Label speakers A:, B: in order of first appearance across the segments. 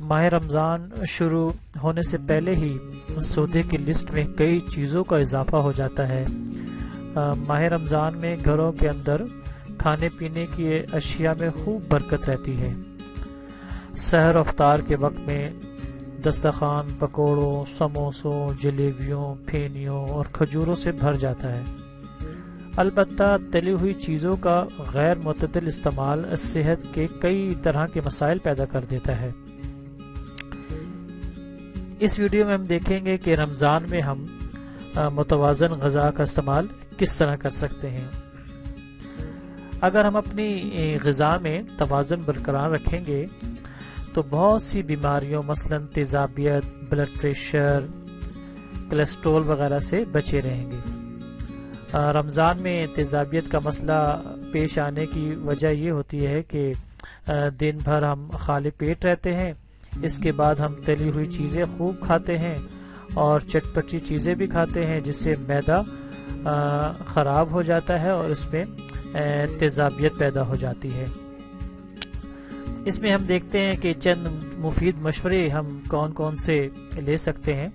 A: ماہ رمضان شروع ہونے سے پہلے ہی سودے کی لسٹ میں کئی چیزوں کا اضافہ ہو جاتا ہے۔ ماہ رمضان میں گھروں کے اندر کھانے پینے کی اشیاء میں خوب برکت رہتی ہے۔ سحر افطار کے وقت میں دسترخوان پکوڑوں، سموسوں، جلیبیوں، پھینیوں اور کھجوروں سے بھر جاتا ہے۔ البتہ تلی ہوئی چیزوں کا غیر معتدل استعمال صحت کے کئی طرح کے مسائل پیدا کر دیتا ہے۔ اس ویڈیو میں ہم دیکھیں گے کہ رمضان میں ہم متوازن غذا کا استعمال کس طرح کر سکتے ہیں۔ اگر ہم اپنی غذا میں توازن برقرار رکھیں گے تو بہت سی بیماریوں مثلاً تیزابیت، بلڈ پریشر، کولیسٹرول وغیرہ سے بچے رہیں گے۔ رمضان میں تیزابیت کا مسئلہ پیش آنے کی وجہ یہ ہوتی ہے کہ دن بھر ہم خالی پیٹ رہتے ہیں، اس کے بعد ہم تلی ہوئی چیزیں خوب کھاتے ہیں اور چٹپٹی چیزیں بھی کھاتے ہیں، جس سے معدہ خراب ہو جاتا ہے اور اس میں تیزابیت پیدا ہو جاتی ہے۔ اس میں ہم دیکھتے ہیں کہ چند مفید مشورے ہم کون کون سے لے سکتے ہیں۔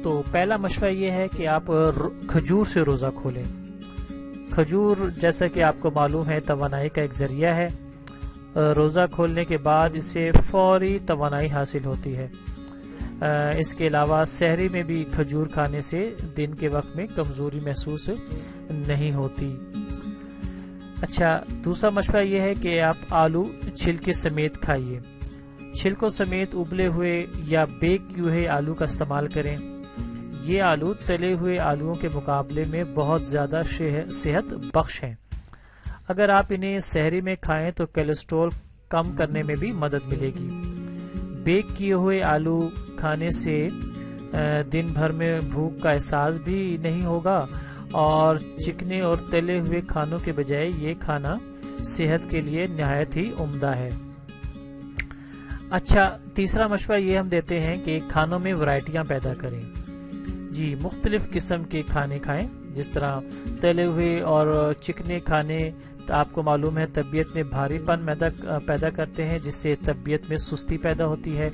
A: تو پہلا مشورہ یہ ہے کہ آپ کھجور سے روزہ کھولیں۔ کھجور جیسا کہ آپ کو معلوم ہے توانائی کا ایک ذریعہ ہے۔ روزہ کھولنے کے بعد اسے فوری توانائی حاصل ہوتی ہے۔ اس کے علاوہ سحری میں بھی کھجور کھانے سے دن کے وقت میں کمزوری محسوس نہیں ہوتی۔ اچھا، دوسرا مشورہ یہ ہے کہ آپ آلو چھلکے سمیت کھائیے۔ چھلکوں سمیت ابلے ہوئے یا بیک کیے ہوئے آلو کا استعمال کریں۔ یہ آلو تلے ہوئے آلوؤں کے مقابلے میں بہت زیادہ صحت بخش ہیں۔ اگر آپ انہیں سحری میں کھائیں تو کولیسٹرول کم کرنے میں بھی مدد ملے گی۔ بیک کیے ہوئے آلو کھانے سے دن بھر میں بھوک کا احساس بھی نہیں ہوگا اور چکنے اور تلے ہوئے کھانوں کے بجائے یہ کھانا صحت کے لیے نہایت ہی عمدہ ہے۔ اچھا، تیسرا مشورہ یہ ہم دیتے ہیں کہ کھانوں میں ورائٹیاں پیدا کریں۔ جی، مختلف قسم کے کھانے کھائیں، جس طرح تلے ہوئے اور چکنے کھانے آپ کو معلوم ہے طبیعت میں بھاری پن پیدا کرتے ہیں، جس سے طبیعت میں سستی پیدا ہوتی ہے۔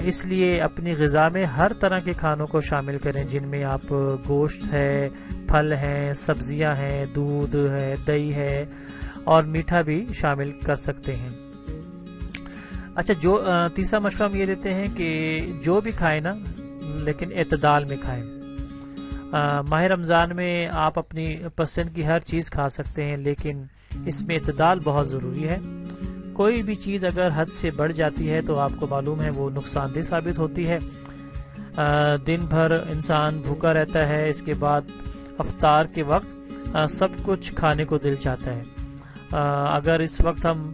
A: اس لیے اپنی غذا میں ہر طرح کے کھانوں کو شامل کریں، جن میں آپ گوشت ہے، پھل ہیں، سبزیاں ہیں، دودھ ہے، دہی ہے اور میٹھا بھی شامل کر سکتے ہیں۔ اچھا، تیسرا مشورہ ہم یہ دیتے ہیں کہ جو بھی کھائیں نا، لیکن اعتدال میں کھائیں۔ ماہ رمضان میں آپ اپنی پسند کی ہر چیز کھا سکتے ہیں، لیکن اس میں اعتدال بہت ضروری ہے۔ کوئی بھی چیز اگر حد سے بڑھ جاتی ہے تو آپ کو معلوم ہے وہ نقصان دہ ثابت ہوتی ہے۔ دن بھر انسان بھوکا رہتا ہے، اس کے بعد افطار کے وقت سب کچھ کھانے کو دل چاہتا ہے۔ اگر اس وقت ہم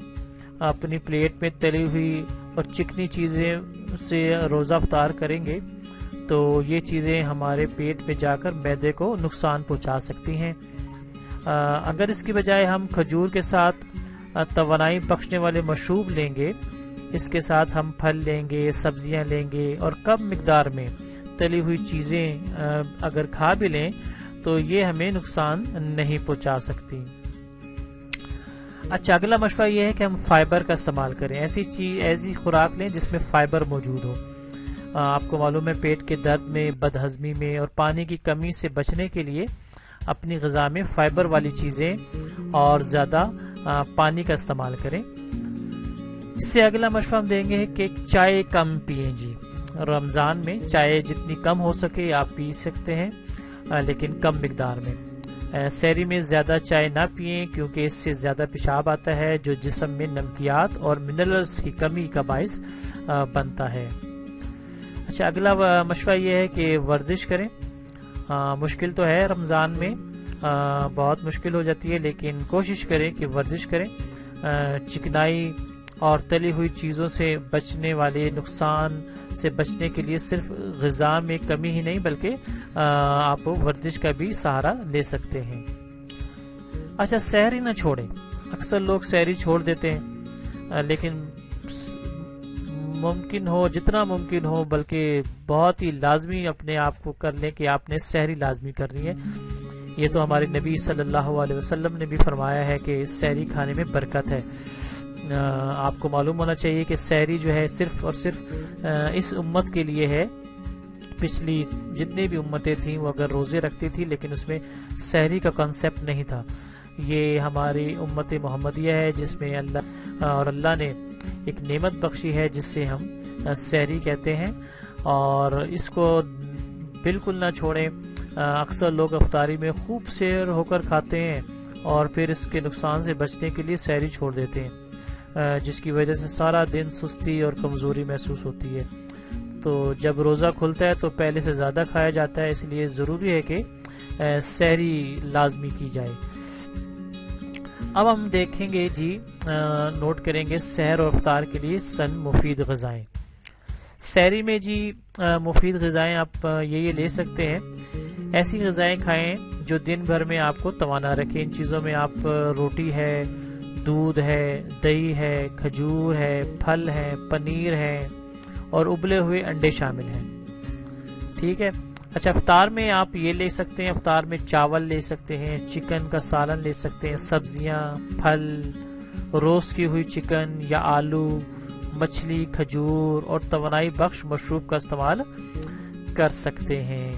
A: اپنی پلیٹ میں تلی ہوئی اور چکنی چیزیں سے روزہ افطار کریں گے تو یہ چیزیں ہمارے پیٹ میں جا کر معدے کو نقصان پہنچا سکتی ہیں۔ اگر اس کی بجائے ہم کھجور کے ساتھ توانائی بخشنے والے مشروب لیں گے، اس کے ساتھ ہم پھل لیں گے، سبزیاں لیں گے اور کم مقدار میں تلی ہوئی چیزیں اگر کھا بھی لیں تو یہ ہمیں نقصان نہیں پہنچا سکتی۔ اچھا، اگلا مشورہ یہ ہے کہ ہم فائبر کا استعمال کریں۔ ایسی خوراک لیں جس میں فائبر موجود ہو۔ آپ کو معلوم ہے پیٹ کے درد میں، بد ہضمی میں اور پانی کی کمی سے بچنے کے لیے اپنی غذا میں فائبر والی چیزیں اور زیادہ پانی کا استعمال کریں۔ اس سے اگلا مشورہ ہم دیں گے کہ چائے کم پئیں۔ جی، رمضان میں چائے جتنی کم ہو سکے آپ پی سکتے ہیں، لیکن کم مقدار میں۔ سحری میں زیادہ چائے نہ پئیں کیونکہ اس سے زیادہ پیشاب آتا ہے، جو جسم میں نمکیات اور منرلز کی کمی کا باعث بنتا ہے۔ اچھا، اگلا مشورہ یہ ہے کہ ورزش کریں۔ مشکل تو ہے رمضان میں، بہت مشکل ہو جاتی ہے، لیکن کوشش کریں کہ ورزش کریں۔ چکنائی اور تلی ہوئی چیزوں سے بچنے والے نقصان سے بچنے کے لیے صرف غذا میں کمی ہی نہیں بلکہ آپ ورزش کا بھی سہارا لے سکتے ہیں۔ اچھا، سحری نہ چھوڑیں۔ اکثر لوگ سحری چھوڑ دیتے ہیں، لیکن ممکن ہو جتنا ممکن ہو بلکہ بہت ہی لازمی اپنے آپ کو کر لیں کہ آپ نے سحری لازمی کرنی ہے۔ یہ تو ہمارے نبی صلی اللہ علیہ وسلم نے بھی فرمایا ہے کہ سحری کھانے میں برکت ہے۔ آپ کو معلوم ہونا چاہیے کہ سحری جو ہے صرف اور صرف اس امت کے لیے ہے. پچھلی جتنی بھی امتیں تھیں وہ اگر روزے رکھتی تھی لیکن اس میں سحری کا کنسیپٹ نہیں تھا. یہ ہماری امت محمدیہ ہے جس میں اللہ نے ایک نعمت بخشی ہے جس سے ہم سحری کہتے ہیں، اور اس کو بالکل نہ چھوڑیں. اکثر لوگ افطاری میں خوب سیر ہو کر کھاتے ہیں اور پھر اس کے نقصان سے بچنے کے لیے سحری چھوڑ دیتے ہیں، جس کی وجہ سے سارا دن سستی اور کمزوری محسوس ہوتی ہے. تو جب روزہ کھلتا ہے تو پہلے سے زیادہ کھایا جاتا ہے، اس لیے ضروری ہے کہ سحری لازمی کی جائے. اب ہم دیکھیں گے جی، نوٹ کریں گے سحر اور افطار کے لیے مفید غذائیں. سحری میں جی مفید غذائیں آپ یہ لے سکتے ہیں. ایسی غذائیں کھائیں جو دن بھر میں آپ کو توانا رکھیں. ان چیزوں میں آپ روٹی ہے، دودھ ہے، دہی ہے، کھجور ہے، پھل ہے، پنیر ہے اور ابلے ہوئے انڈے شامل ہیں. ٹھیک ہے. اچھا، افطار میں آپ یہ لے سکتے ہیں، افطار میں چاول لے سکتے ہیں، چکن کا سالن لے سکتے ہیں، سبزیاں، پھل، روسٹ کی ہوئی چکن یا آلو، مچھلی، کھجور اور توانائی بخش مشروب کا استعمال کر سکتے ہیں.